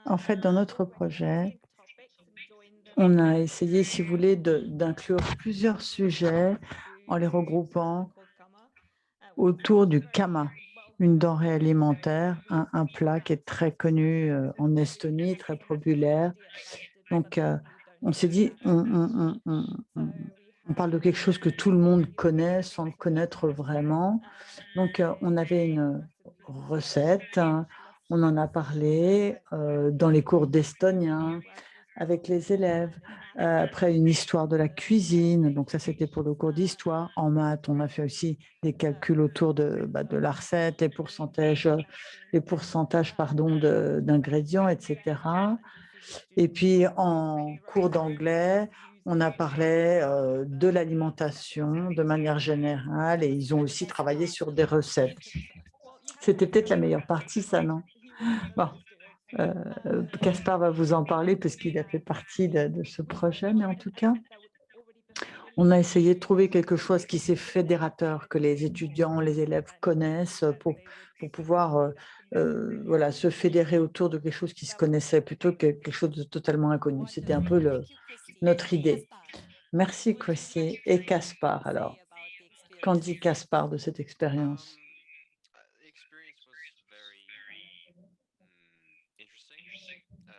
En fait, dans notre projet, on a essayé, si vous voulez, d'inclure plusieurs sujets en les regroupant autour du kama, une denrée alimentaire, un plat qui est très connu en Estonie, très populaire. Donc, on s'est dit, on parle de quelque chose que tout le monde connaît sans le connaître vraiment. Donc, on avait une recette, hein, on en a parlé dans les cours d'estonien avec les élèves. Après, une histoire de la cuisine. Donc, ça, c'était pour le cours d'histoire. En maths, on a fait aussi des calculs autour de la recette, les pourcentages d'ingrédients, etc. Et puis, en cours d'anglais, on a parlé de l'alimentation de manière générale et ils ont aussi travaillé sur des recettes. C'était peut-être la meilleure partie, ça, non? Bon, Caspar va vous en parler parce qu'il a fait partie de ce projet, mais en tout cas, on a essayé de trouver quelque chose qui c'est fédérateur, que les étudiants, les élèves connaissent pour pouvoir voilà, se fédérer autour de quelque chose qui se connaissait plutôt que quelque chose de totalement inconnu. C'était un peu notre idée. Merci, Christy. Et Caspar, alors, qu'en dit Caspar de cette expérience?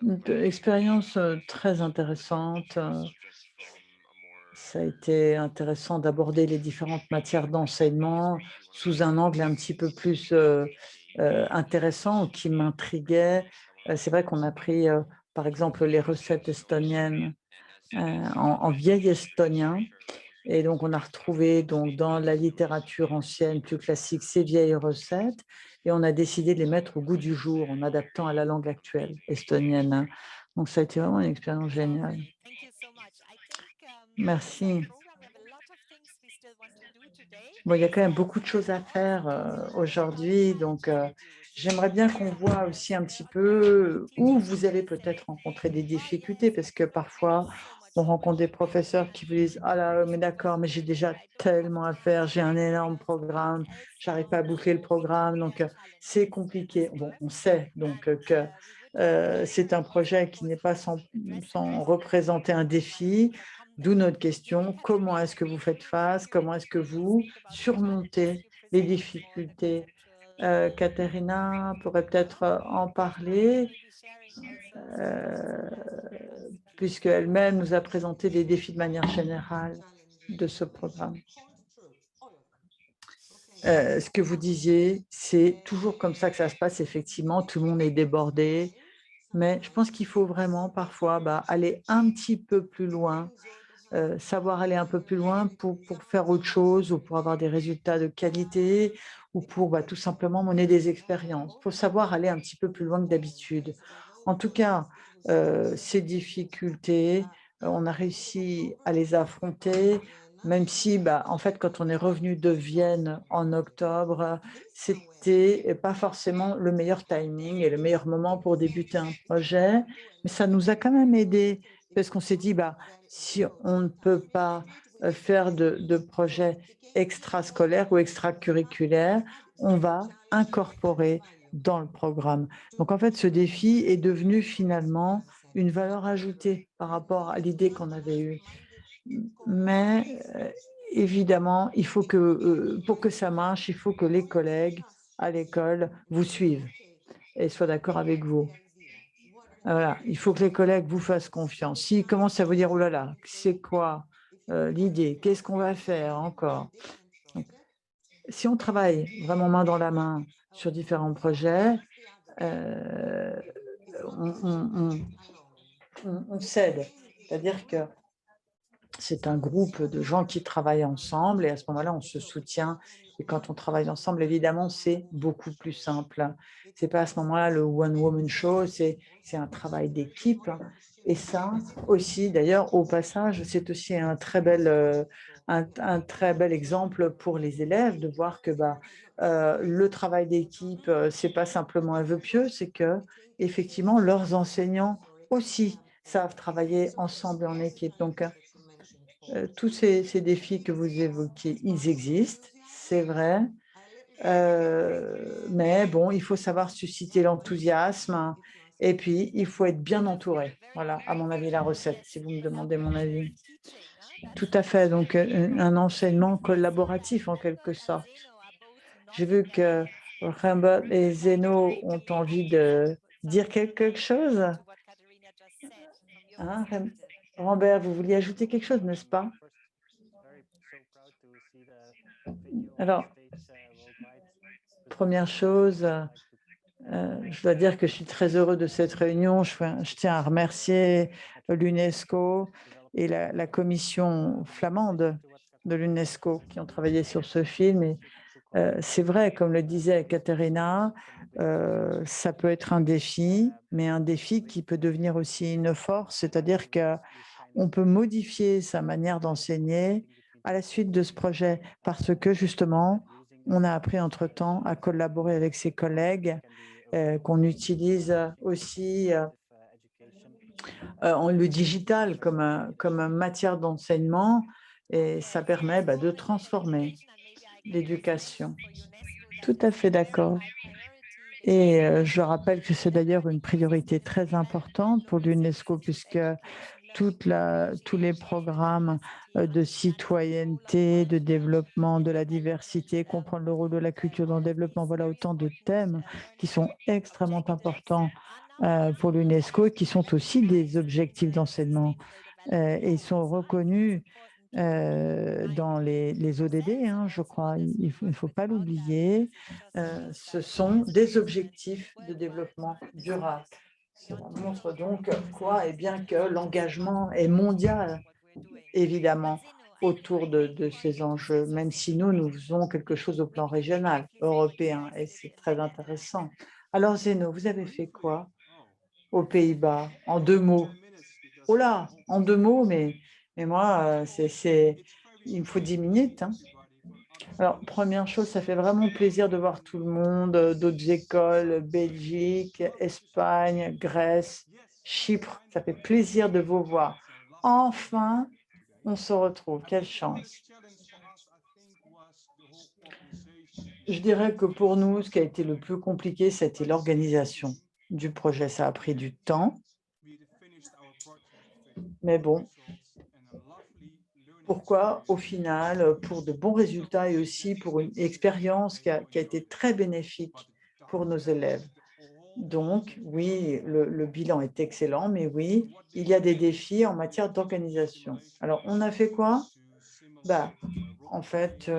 Une expérience très intéressante. Ça a été intéressant d'aborder les différentes matières d'enseignement sous un angle un petit peu plus intéressant qui m'intriguait. C'est vrai qu'on a pris, par exemple, les recettes estoniennes en vieil estonien. Et donc, on a retrouvé donc, dans la littérature ancienne plus classique ces vieilles recettes et on a décidé de les mettre au goût du jour en adaptant à la langue actuelle estonienne. Donc, ça a été vraiment une expérience géniale. Merci. Bon, il y a quand même beaucoup de choses à faire aujourd'hui, donc j'aimerais bien qu'on voit aussi un petit peu où vous avez peut-être rencontré des difficultés, parce que parfois, on rencontre des professeurs qui vous disent « Ah là, mais d'accord, mais j'ai déjà tellement à faire, j'ai un énorme programme, j'arrive pas à boucler le programme, donc c'est compliqué. » Bon, on sait donc que c'est un projet qui n'est pas sans représenter un défi. D'où notre question, comment est-ce que vous faites face? Comment est-ce que vous surmontez les difficultés? Katerina pourrait peut-être en parler, puisqu'elle-même nous a présenté les défis de manière générale de ce programme. Ce que vous disiez, c'est toujours comme ça que ça se passe, effectivement, tout le monde est débordé, mais je pense qu'il faut vraiment parfois aller un petit peu plus loin, savoir aller un peu plus loin pour faire autre chose ou pour avoir des résultats de qualité ou pour tout simplement mener des expériences. Il faut savoir aller un petit peu plus loin que d'habitude. En tout cas, ces difficultés, on a réussi à les affronter, même si, en fait, quand on est revenu de Vienne en octobre, c'était pas forcément le meilleur timing et le meilleur moment pour débuter un projet, mais ça nous a quand même aidé parce qu'on s'est dit, si on ne peut pas faire de projets extrascolaires ou extracurriculaires, on va incorporer dans le programme. Donc, en fait, ce défi est devenu finalement une valeur ajoutée par rapport à l'idée qu'on avait eue. Mais évidemment, il faut que, pour que ça marche, il faut que les collègues à l'école vous suivent et soient d'accord avec vous. Voilà, il faut que les collègues vous fassent confiance. S'ils commencent à vous dire « Oh là là, c'est quoi l'idée? Qu'est-ce qu'on va faire encore ?» Donc, si on travaille vraiment main dans la main sur différents projets, on s'aide. C'est-à-dire que c'est un groupe de gens qui travaillent ensemble et à ce moment-là, on se soutient. Et quand on travaille ensemble, évidemment, c'est beaucoup plus simple. Ce n'est pas à ce moment-là le one-woman show, c'est un travail d'équipe. Et ça aussi, d'ailleurs, au passage, c'est aussi un très bel exemple pour les élèves de voir que le travail d'équipe, ce n'est pas simplement un vœu pieux, c'est que effectivement, leurs enseignants aussi savent travailler ensemble en équipe. Donc, tous ces défis que vous évoquez, ils existent, c'est vrai, mais bon, il faut savoir susciter l'enthousiasme et puis il faut être bien entouré. Voilà, à mon avis, la recette, si vous me demandez mon avis. Tout à fait, donc un enseignement collaboratif en quelque sorte. J'ai vu que Rambert et Zeno ont envie de dire quelque chose. Hein, Rambert, vous vouliez ajouter quelque chose, n'est-ce pas? Alors, première chose, je dois dire que je suis très heureux de cette réunion. Je tiens à remercier l'UNESCO et la commission flamande de l'UNESCO qui ont travaillé sur ce film. Et c'est vrai, comme le disait Katerina, ça peut être un défi, mais un défi qui peut devenir aussi une force, c'est-à-dire qu'on peut modifier sa manière d'enseigner à la suite de ce projet parce que justement, on a appris entre-temps à collaborer avec ses collègues qu'on utilise aussi le digital comme matière d'enseignement, et ça permet de transformer l'éducation. Tout à fait d'accord. Et je rappelle que c'est d'ailleurs une priorité très importante pour l'UNESCO, puisque tous les programmes de citoyenneté, de développement, de la diversité, comprendre le rôle de la culture dans le développement, voilà autant de thèmes qui sont extrêmement importants pour l'UNESCO et qui sont aussi des objectifs d'enseignement. Et ils sont reconnus dans les ODD, je crois. Il ne faut pas l'oublier. Ce sont des objectifs de développement durable. Cela montre donc quoi? Eh bien que l'engagement est mondial, évidemment, autour de ces enjeux, même si nous faisons quelque chose au plan régional, européen, et c'est très intéressant. Alors, Zeno, vous avez fait quoi aux Pays-Bas? En 2 mots. Oh là, en 2 mots, mais moi, il me faut 10 minutes. Alors, première chose, ça fait vraiment plaisir de voir tout le monde, d'autres écoles, Belgique, Espagne, Grèce, Chypre. Ça fait plaisir de vous voir. Enfin, on se retrouve. Quelle chance. Je dirais que pour nous, ce qui a été le plus compliqué, c'était l'organisation du projet. Ça a pris du temps. Mais bon, pourquoi, au final, pour de bons résultats et aussi pour une expérience qui a été très bénéfique pour nos élèves. Donc, oui, le bilan est excellent, mais oui, il y a des défis en matière d'organisation. Alors, on a fait quoi? En fait,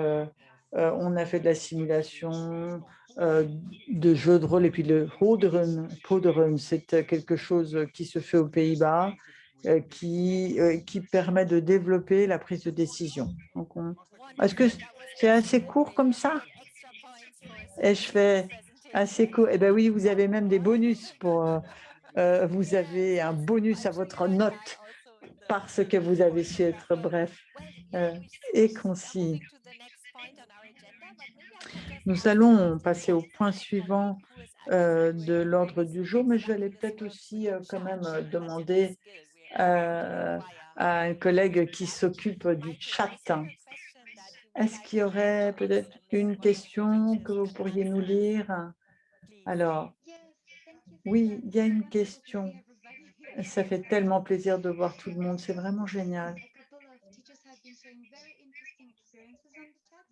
on a fait de la simulation, de jeux de rôle et puis le Poderen, c'est quelque chose qui se fait aux Pays-Bas, qui permet de développer la prise de décision. Donc est-ce que c'est assez court comme ça? Et je fais assez court. Eh bien oui, vous avez même des bonus vous avez un bonus à votre note parce que vous avez su être bref et concis. Nous allons passer au point suivant de l'ordre du jour, mais je vais aller peut-être aussi quand même demander à un collègue qui s'occupe du chat. Est-ce qu'il y aurait peut-être une question que vous pourriez nous lire? Alors, oui, il y a une question. Ça fait tellement plaisir de voir tout le monde, c'est vraiment génial.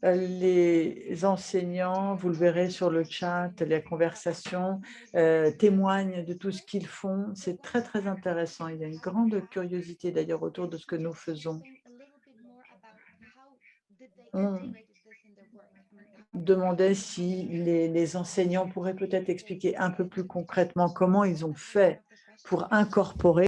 Les enseignants, vous le verrez sur le chat, les conversations témoignent de tout ce qu'ils font. C'est très, très intéressant. Il y a une grande curiosité d'ailleurs autour de ce que nous faisons. On demandait si les enseignants pourraient peut-être expliquer un peu plus concrètement comment ils ont fait pour incorporer